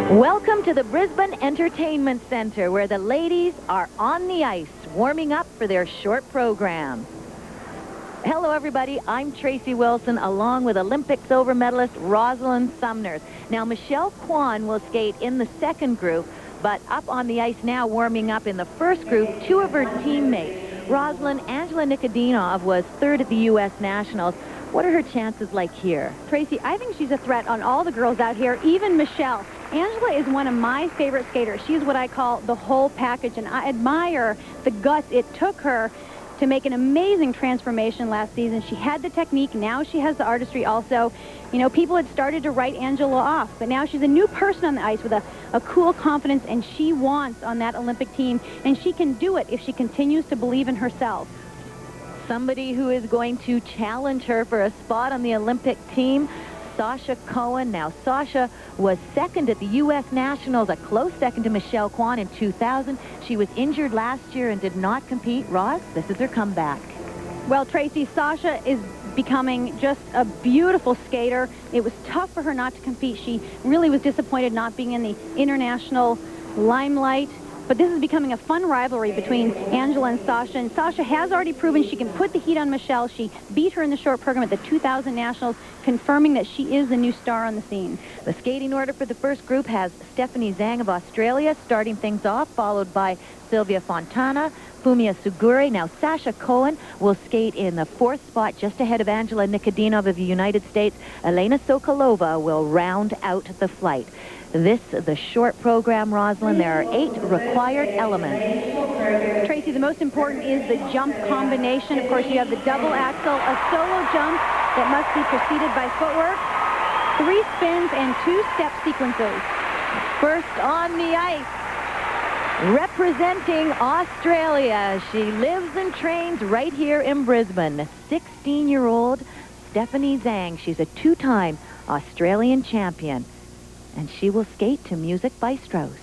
Welcome to the Brisbane Entertainment Center, where the ladies are on the ice, warming up for their short program. Hello, everybody. I'm Tracy Wilson, along with Olympic silver medalist Rosalynn Sumners. Now, Michelle Kwan will skate in the second group, but up on the ice now, warming up in the first group, two of her teammates. Rosalynn, Angela Nikodinov was third at the U.S. Nationals. What are her chances like here? Tracy, I think she's a threat on all the girls out here, even Michelle. Angela is one of my favorite skaters. She's what I call the whole package, and I admire the guts it took her to make an amazing transformation last season. She had the technique. Now she has the artistry also. You know, people had started to write Angela off, but now she's a new person on the ice with a cool confidence, and she wants on that Olympic team, and she can do it if she continues to believe in herself. Somebody who is going to challenge her for a spot on the Olympic team, Sasha Cohen. Now, Sasha was second at the U.S. Nationals, a close second to Michelle Kwan in 2000. She was injured last year and did not compete. Ross, this is her comeback. Well, Tracy, Sasha is becoming just a beautiful skater. It was tough for her not to compete. She really was disappointed not being in the international limelight. But this is becoming a fun rivalry between Angela and Sasha has already proven she can put the heat on Michelle. She beat her in the short program at the 2000 Nationals, confirming that she is the new star on the scene. The skating order for the first group has Stephanie Zhang of Australia starting things off, followed by Silvia Fontana, Fumie Suguri. Now, Sasha Cohen will skate in the fourth spot, just ahead of Angela Nikodinov of the United States. Elena Sokolova will round out the flight. The short program, Rosalynn, there are 8 required elements. Tracy, the most important is the jump combination. Of course, you have the double axel, a solo jump that must be preceded by footwork, 3 spins, and 2-step sequences. First on the ice, representing Australia. She lives and trains right here in Brisbane. 16-year-old Stephanie Zhang. She's a 2-time Australian champion. And she will skate to music by Strauss.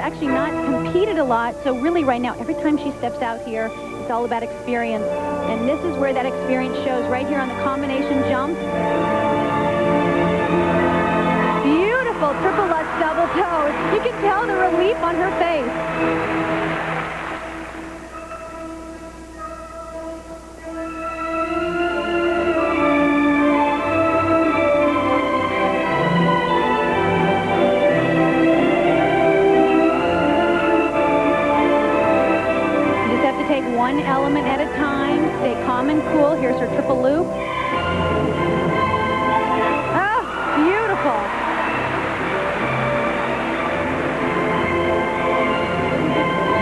Actually not competed a lot, so really right now, every time she steps out here, it's all about experience. And this is where that experience shows, right here on the combination jump. Beautiful triple Lutz double toes. You can tell the relief on her face. One element at a time. Stay calm and cool. Here's her triple loop. Oh, beautiful.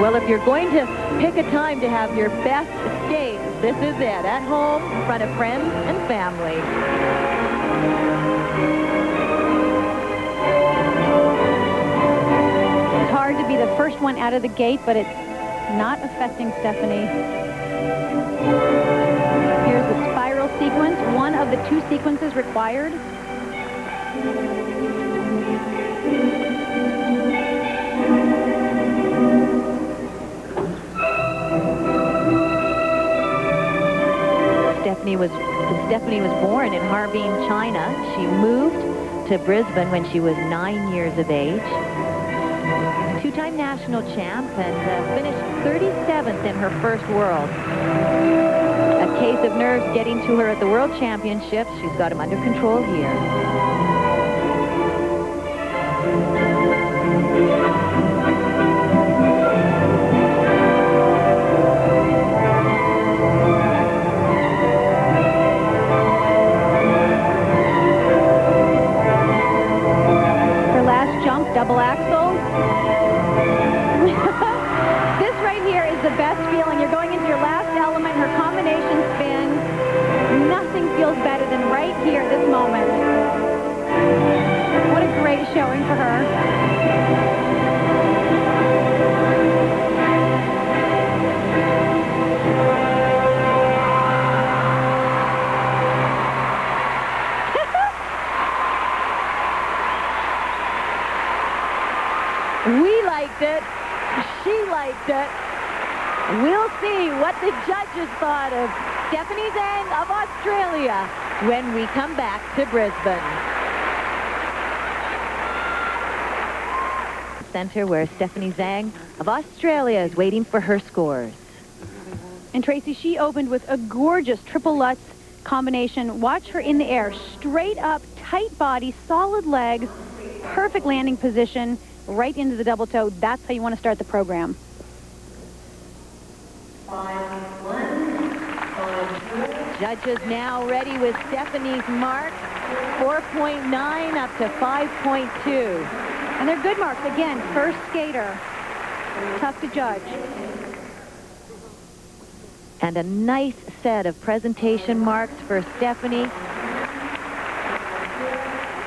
Well, if you're going to pick a time to have your best skate, this is it. At home, in front of friends and family. It's hard to be the first one out of the gate, but it's not affecting Stephanie. Here's the spiral sequence, one of the 2 sequences required. Stephanie was born in Harbin, China. She moved to Brisbane when she was 9 years of age. 2-time national champ and finished 37th in her first World. A case of nerves getting to her at the World Championships. She's got them under control here. Her last jump, double axel. This right here is the best feeling. You're going into your last element, her combination spin. Nothing feels better than right here at this moment. What a great showing for her. it. She liked it. We'll see what the judges thought of Stephanie Zhang of Australia when we come back to Brisbane. Center where Stephanie Zhang of Australia is waiting for her scores. And Tracy, she opened with a gorgeous triple Lutz combination. Watch her in the air, straight up, tight body, solid legs, perfect landing position, right into the double toe. That's how you want to start the program. 5-1. Judges now ready with Stephanie's mark, 4.9 up to 5.2. And they're good marks. Again, first skater. Tough to judge. And a nice set of presentation marks for Stephanie.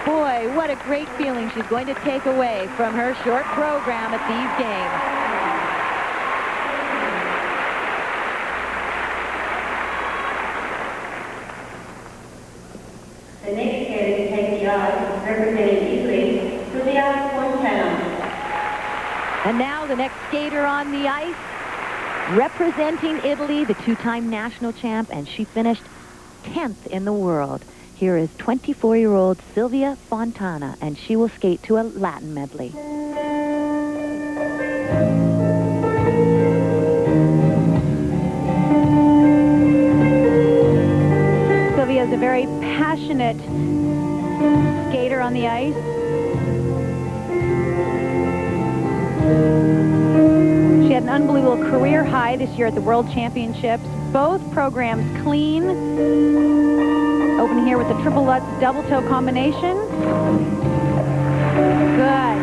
Boy, what a great feeling she's going to take away from her short program at these games. The next skater to take the ice, representing Italy, Silvia Fontana. And now the next skater on the ice, representing Italy, the two-time national champ, and she finished 10th in the world. Here is 24-year-old Silvia Fontana, and she will skate to a Latin medley. Silvia is a very passionate skater on the ice. She had an unbelievable career high this year at the World Championships. Both programs clean. Open here with the triple Lutz double toe combination. Good.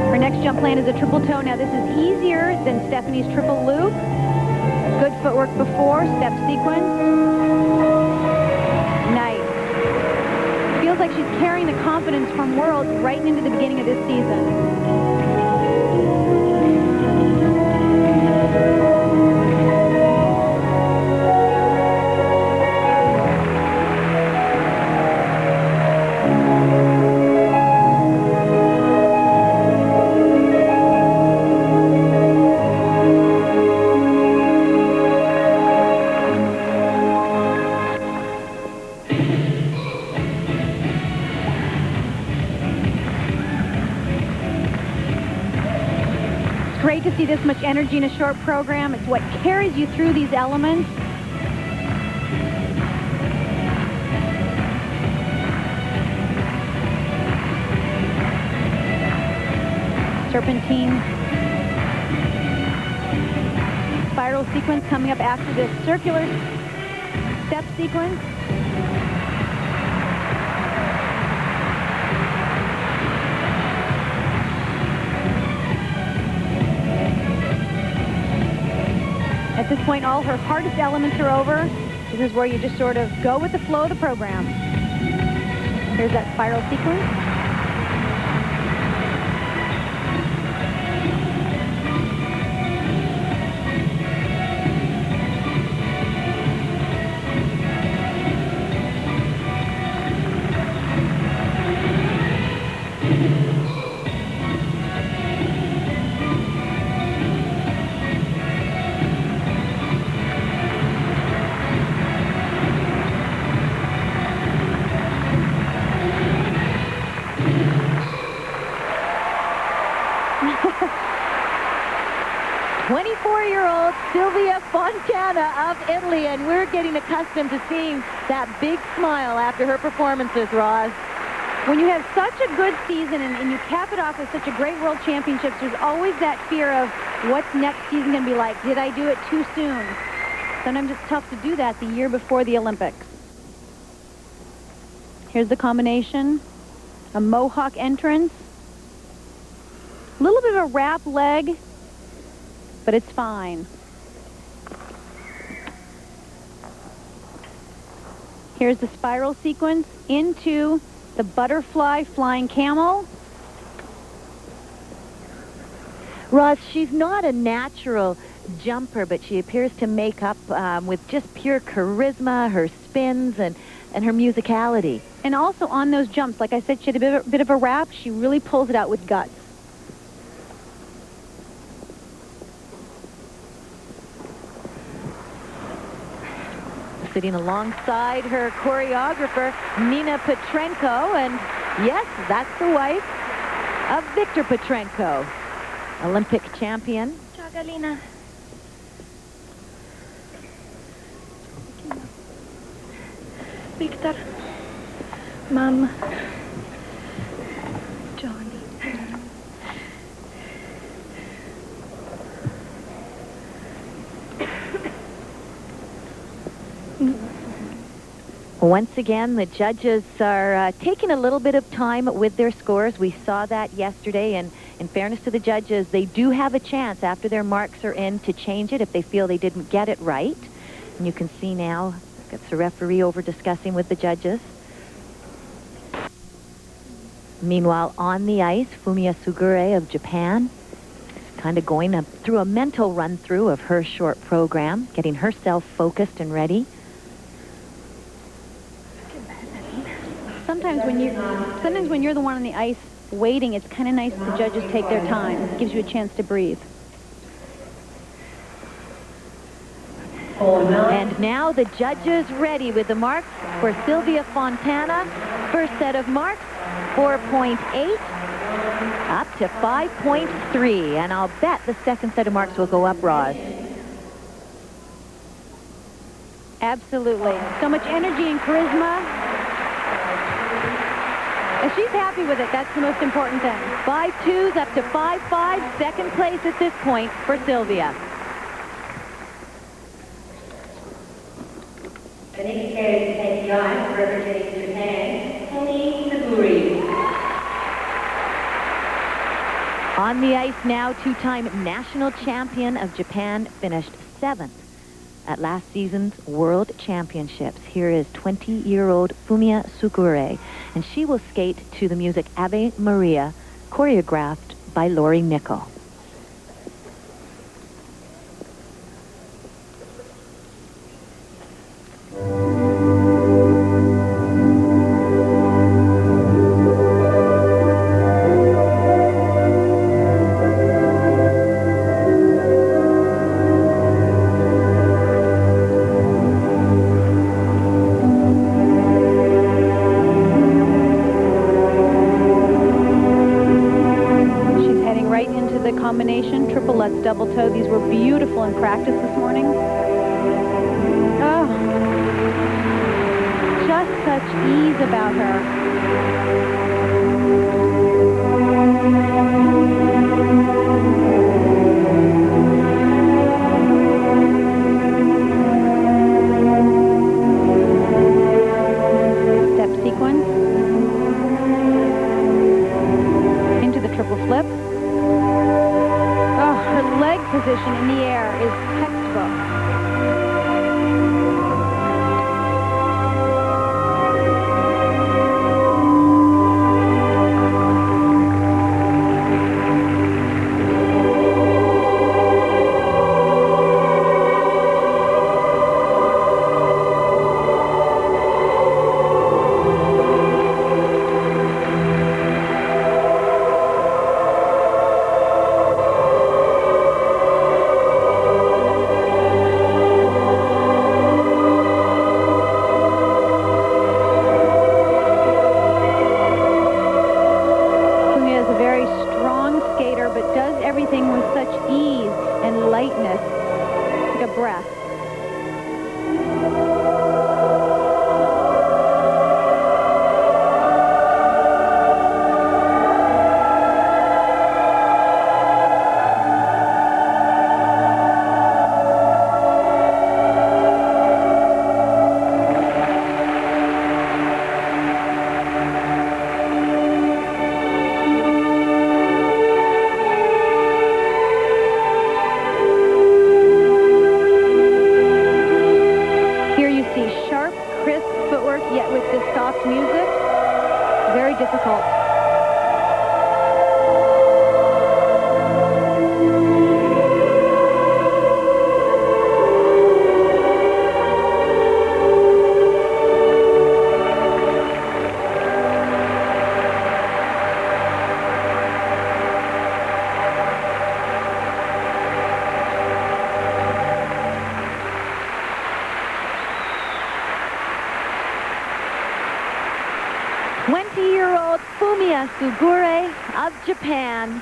Her next jump plan is a triple toe. Now this is easier than Stephanie's triple loop. Good footwork before, step sequence. Nice. Feels like she's carrying the confidence from Worlds right into the beginning of this season. Great to see this much energy in a short program. It's what carries you through these elements. Serpentine. Spiral sequence coming up after this circular step sequence. At this point, all her hardest elements are over. This is where you just sort of go with the flow of the program. Here's that spiral sequence. Silvia Fontana of Italy, and we're getting accustomed to seeing that big smile after her performances, Roz. When you have such a good season and you cap it off with such a great World Championships, there's always that fear of what's next season going to be like. Did I do it too soon? Sometimes it's tough to do that the year before the Olympics. Here's the combination. A mohawk entrance. A little bit of a wrap leg, but it's fine. Here's the spiral sequence into the butterfly flying camel. Roz, she's not a natural jumper, but she appears to make up with just pure charisma, her spins, and her musicality. And also on those jumps, like I said, she had a bit of a rap. She really pulls it out with guts. Sitting alongside her choreographer, Nina Petrenko, and yes, that's the wife of Victor Petrenko, Olympic champion. Ciao, Galina. Victor. Mom. Johnny. Once again, the judges are taking a little bit of time with their scores. We saw that yesterday, and in fairness to the judges, they do have a chance after their marks are in to change it if they feel they didn't get it right. And you can see now, that's the referee over discussing with the judges. Meanwhile, on the ice, Fumie Suguri of Japan, kind of going through a mental run-through of her short program, getting herself focused and ready. Sometimes when you're the one on the ice waiting, it's kind of nice if the judges take their time. It gives you a chance to breathe. And now the judges ready with the marks for Silvia Fontana. First set of marks, 4.8 up to 5.3. And I'll bet the second set of marks will go up, Roz. Absolutely. So much energy and charisma. If she's happy with it, that's the most important thing. 5.2s up to 5.5. Second place at this point for Silvia. The next carrier to take the ice, representing Japan, Suguri. On the ice now, two-time national champion of Japan, finished 7th at last season's World Championships. Here is 20-year-old Fumie Suguri, and she will skate to the music Ave Maria, choreographed by Lori Nickel. Double toe. These were beautiful in practice this morning. Oh, just such ease about her. Step sequence. Into the triple flip. Leg position in the air is textbook. Fumie Suguri of Japan.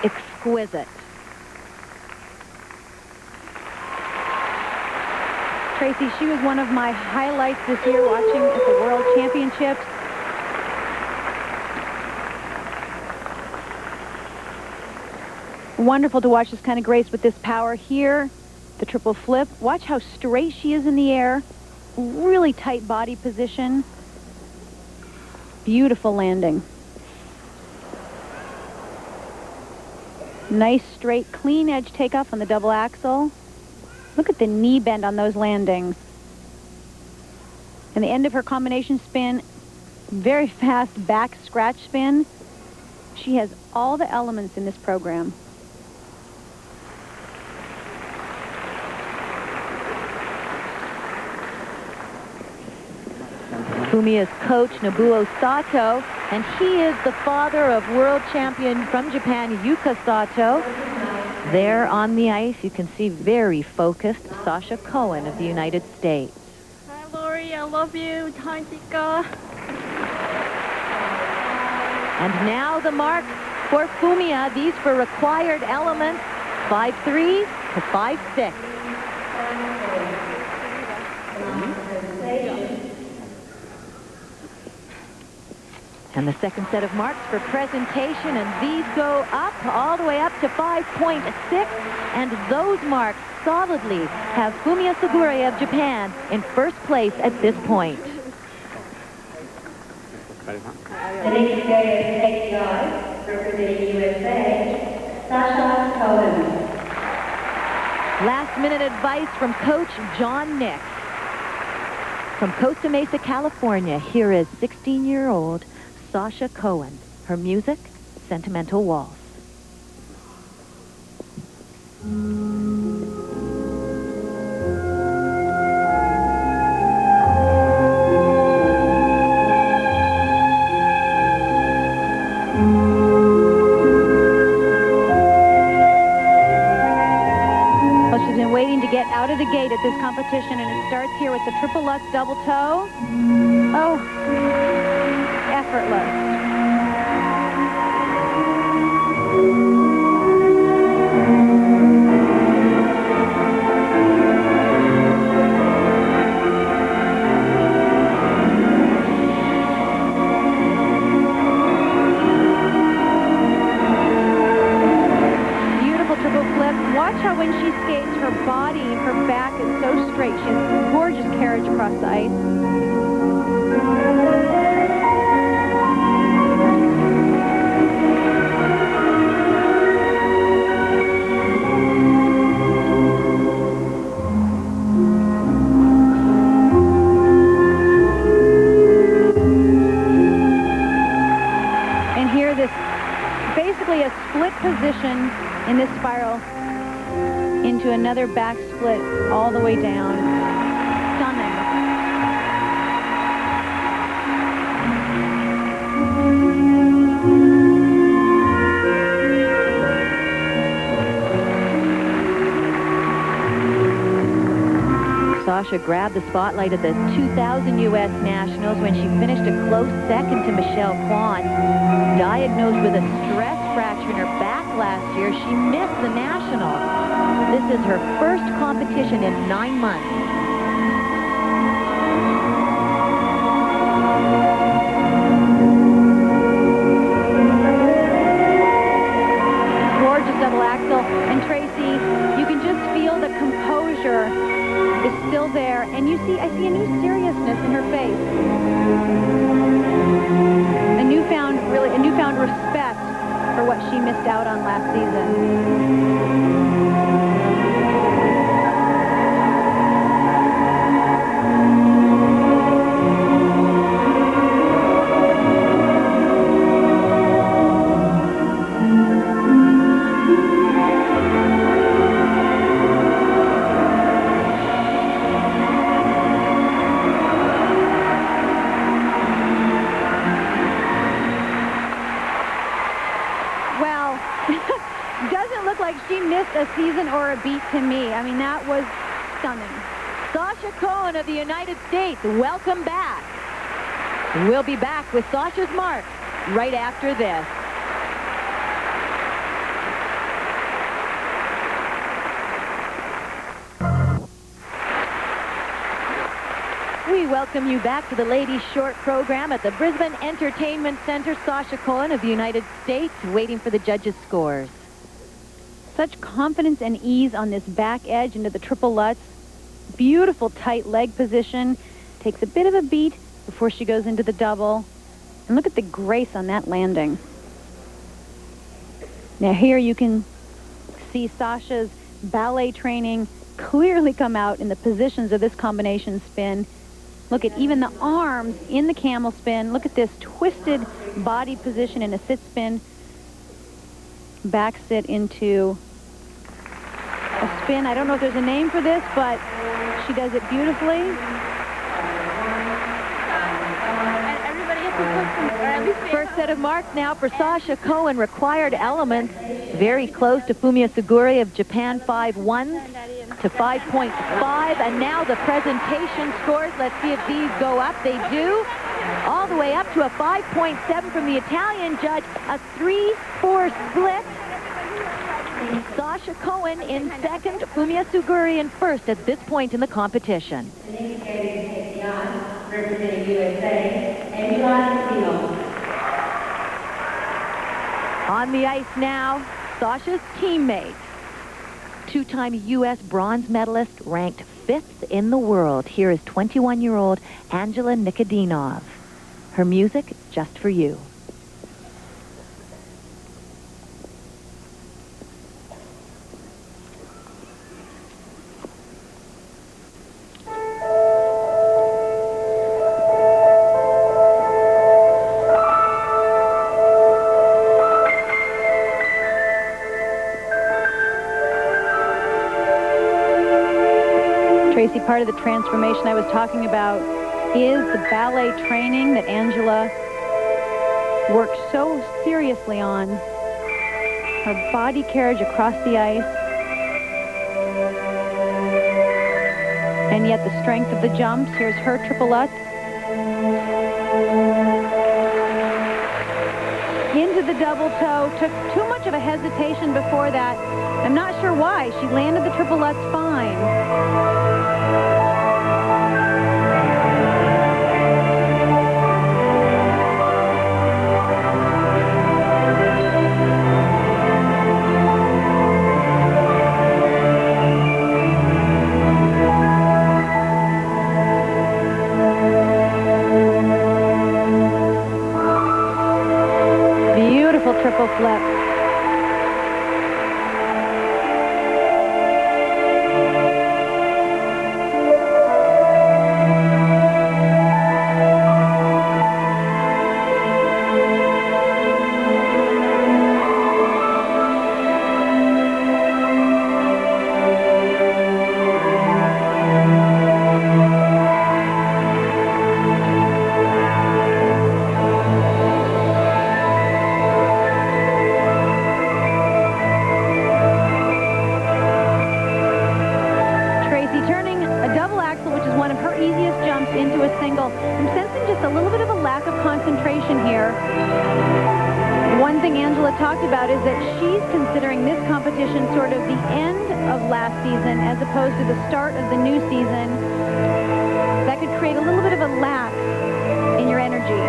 Exquisite. Tracy, she was one of my highlights this year watching at the World Championships. Wonderful to watch this kind of grace with this power here. The triple flip. Watch how straight she is in the air. Really tight body position. Beautiful landing. Nice straight clean edge takeoff on the double axel. Look at the knee bend on those landings. And the end of her combination spin, very fast back scratch spin. She has all the elements in this program. Fumia's coach, Nobuo Sato, and he is the father of world champion from Japan, Yuka Sato. There on the ice, you can see very focused Sasha Cohen of the United States. Hi, Lori. I love you. Hi, Tika. And now the marks for Fumie. These for required elements, 5.3 to 5.6. And the second set of marks for presentation, and these go up, all the way up to 5.6, and those marks solidly have Fumie Suguri of Japan in first place at this point. The next skater to take the ice, representing USA, Sasha Cohen. Last-minute advice from Coach John Nick. From Costa Mesa, California, here is 16-year-old Sasha Cohen. Her music, Sentimental Waltz. Well, she's been waiting to get out of the gate at this competition, and it starts here with the triple Lutz double toe. Oh, effortless. Beautiful triple flip. Watch how when she skates, her body, her back is so straight. She has gorgeous carriage across the ice. Basically a split position in this spiral into another back split all the way down. Stunning. Sasha grabbed the spotlight at the 2000 U.S. Nationals when she finished a close second to Michelle Kwan. Diagnosed with a stress fracture in her back last year, she missed the Nationals. This is her first competition in 9 months. Gorgeous double axel. And Tracy, you can just feel the composure is still there, and I see a new seriousness in her face. A newfound respect for what she missed out on last season. A season or a beat to me. I mean, that was stunning. Sasha Cohen of the United States, welcome back. We'll be back with Sasha's marks right after this. We welcome you back to the ladies' short program at the Brisbane Entertainment Center. Sasha Cohen of the United States waiting for the judges' scores. Such confidence and ease on this back edge into the triple lutz. Beautiful tight leg position. Takes a bit of a beat before she goes into the double. And look at the grace on that landing. Now here you can see Sasha's ballet training clearly come out in the positions of this combination spin. Look at even the arms in the camel spin. Look at this twisted body position in a sit spin. Back sit into a spin. I don't know if there's a name for this, but she does it beautifully. And everybody gets to put some, or at least First set of marks now for Sasha Cohen. Required elements very close to Fumie Suguri of Japan, 5-1 to 5.5. And now the presentation scores. Let's see if these go up. They do. All the way up to a 5.7 from the Italian judge. A 3-4 split. Sasha Cohen in second, Fumie Suguri in first at this point in the competition. Representing USA, Nikodinov. On the ice now, Sasha's teammate, two-time U.S. bronze medalist, ranked 5th in the world. Here is 21-year-old Angela Nikodinov. Her music, just for you. Tracy, part of the transformation I was talking about is the ballet training that Angela worked so seriously on. Her body carriage across the ice. And yet the strength of the jumps. Here's her triple lutz. Into the double toe. Took too much of a hesitation before that. I'm not sure why. She landed the triple lutz fine. Beautiful triple flip. Into a single. I'm sensing just a little bit of a lack of concentration here. One thing Angela talked about is that she's considering this competition sort of the end of last season as opposed to the start of the new season. That could create a little bit of a lapse in your energy.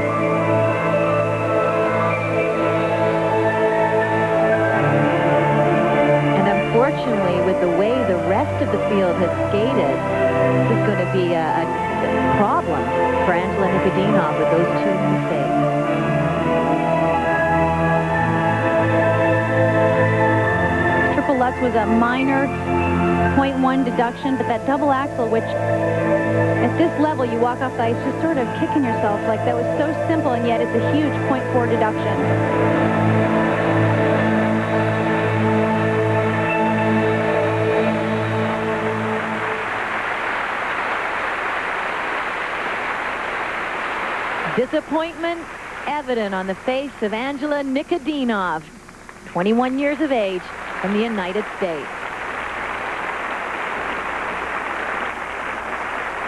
And unfortunately, with the way the rest of the field has skated, this is going to be a problem for Angela Nikodinov with those two mistakes. Triple lutz was a minor 0.1 deduction, but that double axel, which at this level you walk off the ice just sort of kicking yourself like that was so simple, and yet it's a huge 0.4 deduction. Disappointment evident on the face of Angela Nikodinov, 21 years of age, from the United States.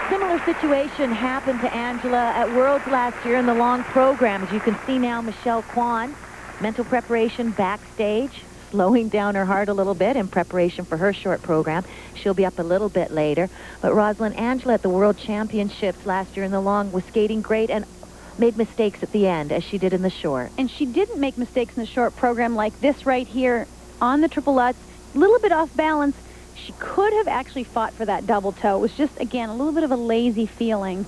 Similar similar situation happened to Angela at Worlds last year in the long program. As you can see now, Michelle Kwan, mental preparation backstage, slowing down her heart a little bit in preparation for her short program. She'll be up a little bit later. But Rosalynn, Angela at the World Championships last year in the long was skating great and made mistakes at the end, as she did in the short. And she didn't make mistakes in the short program like this right here on the triple Lutz. A little bit off balance. She could have actually fought for that double toe. It was just, again, a little bit of a lazy feeling.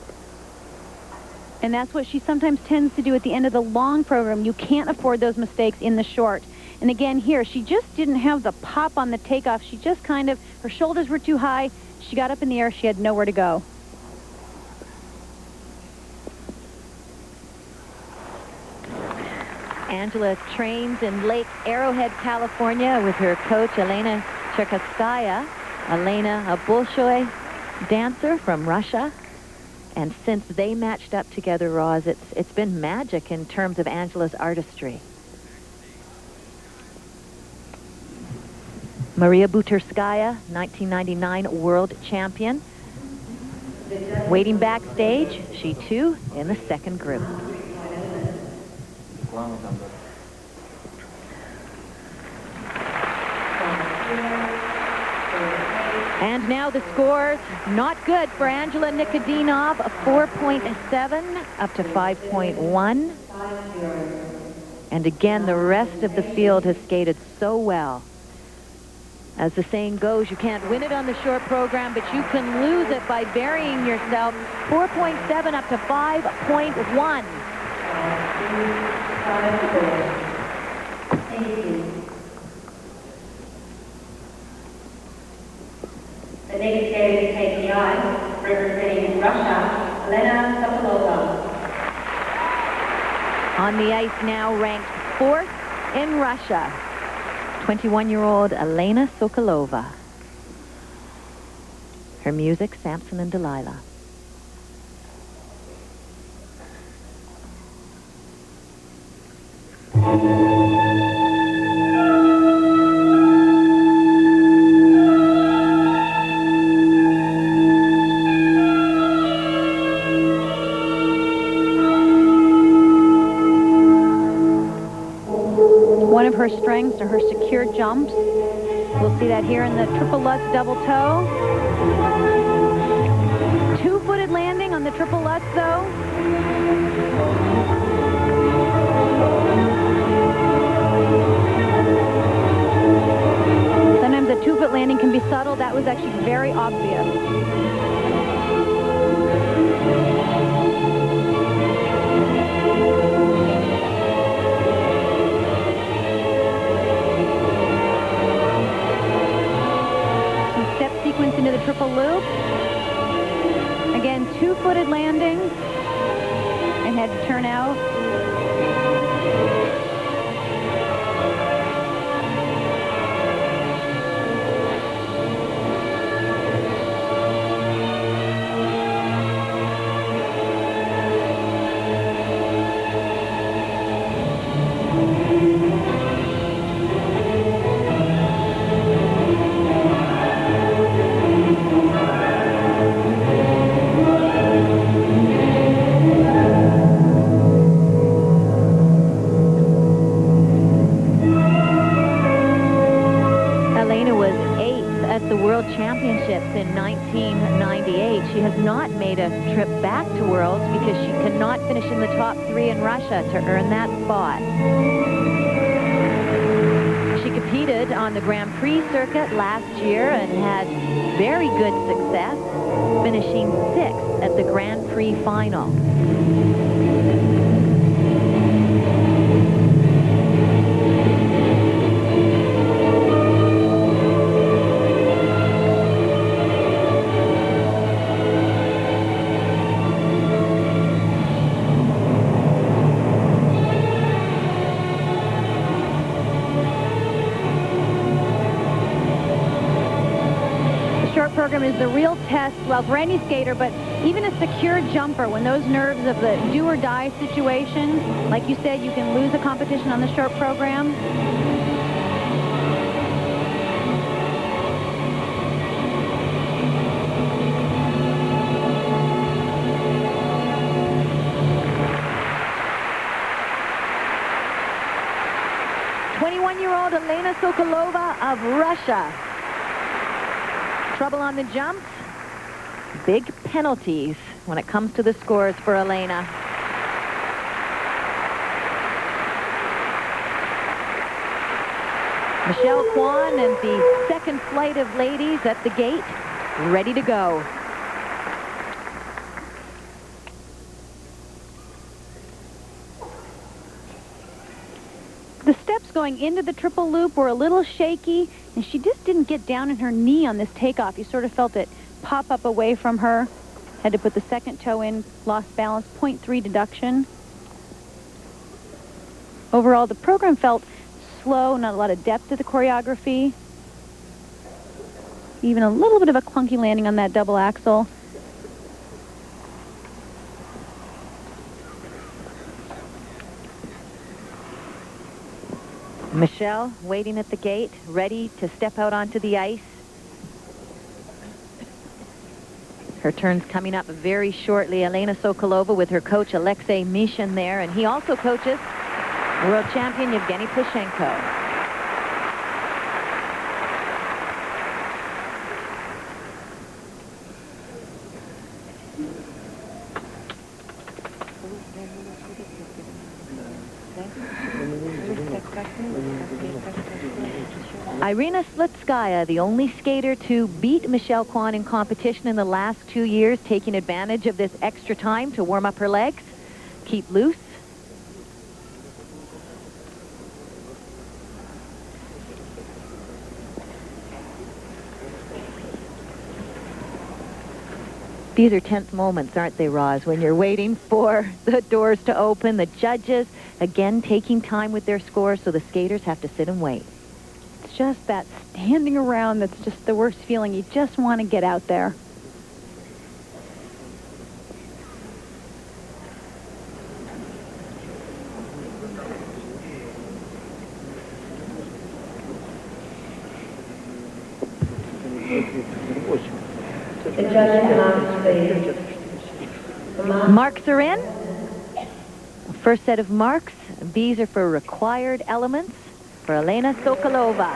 And that's what she sometimes tends to do at the end of the long program. You can't afford those mistakes in the short. And again here, she just didn't have the pop on the takeoff. She just kind of, her shoulders were too high. She got up in the air. She had nowhere to go. Angela trains in Lake Arrowhead, California with her coach, Elena Cherkasskaya. Elena, a Bolshoi dancer from Russia. And since they matched up together, Roz, it's been magic in terms of Angela's artistry. Maria Buterskaya, 1999 world champion. Waiting backstage, she too in the second group. And now the scores, not good for Angela Nikodinov, a 4.7 up to 5.1. And again, the rest of the field has skated so well. As the saying goes, you can't win it on the short program, but you can lose it by burying yourself. 4.7 up to 5.1. The next skater to take the ice, representing Russia, Elena Sokolova. On the ice now, ranked 4th in Russia. 21-year-old Elena Sokolova. Her music, Samson and Delilah. One of her strengths are her secure jumps. We'll see that here in the triple Lutz double toe. Two-footed landing on the triple Lutz, though. Sometimes a two-foot landing can be subtle. That was actually very obvious. Into the triple loop. Again, two-footed landing and had to turn out. Championships in 1998. She has not made a trip back to Worlds because she cannot finish in the top 3 in Russia to earn that spot. She competed on the Grand Prix circuit last year and had very good success, finishing 6th at the Grand Prix final. Program is the real test, well, for any skater, but even a secure jumper, when those nerves of the do or die situation, like you said, you can lose a competition on the short program. 21-year-old Elena Sokolova of Russia. Trouble on the jumps. Big penalties when it comes to the scores for Elena. Michelle Kwan and the second flight of ladies at the gate, ready to go. The steps going into the triple loop were a little shaky, and she just didn't get down on her knee on this takeoff. You sort of felt it pop up away from her. Had to put the second toe in, lost balance, 0.3 deduction. Overall, the program felt slow, not a lot of depth to the choreography. Even a little bit of a clunky landing on that double axel. Michelle waiting at the gate, ready to step out onto the ice. Her turn's coming up very shortly. Elena Sokolova with her coach Alexei Mishin there, and he also coaches world champion Yevgeny Plushenko. Irina Slitskaya, the only skater to beat Michelle Kwan in competition in the last 2 years, taking advantage of this extra time to warm up her legs, keep loose. These are tense moments, aren't they, Roz, when you're waiting for the doors to open, the judges, again, taking time with their scores, so the skaters have to sit and wait. It's just that standing around that's just the worst feeling. You just want to get out there. The judges marks, please. Marks are in. First set of marks. These are for required elements for Elena Sokolova.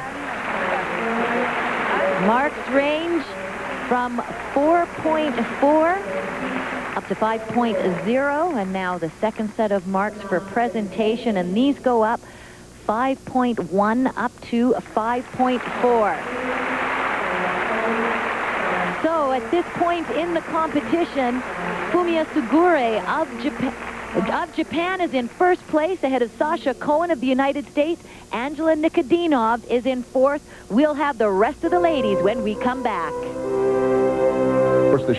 Marks range from 4.4 up to 5.0, and now the second set of marks for presentation, and these go up 5.1 up to 5.4. So at this point in the competition, Fumie Suguri of Japan is in first place ahead of Sasha Cohen of the United States. Angela Nikodinov is in fourth. We'll have the rest of the ladies when we come back. Of course, the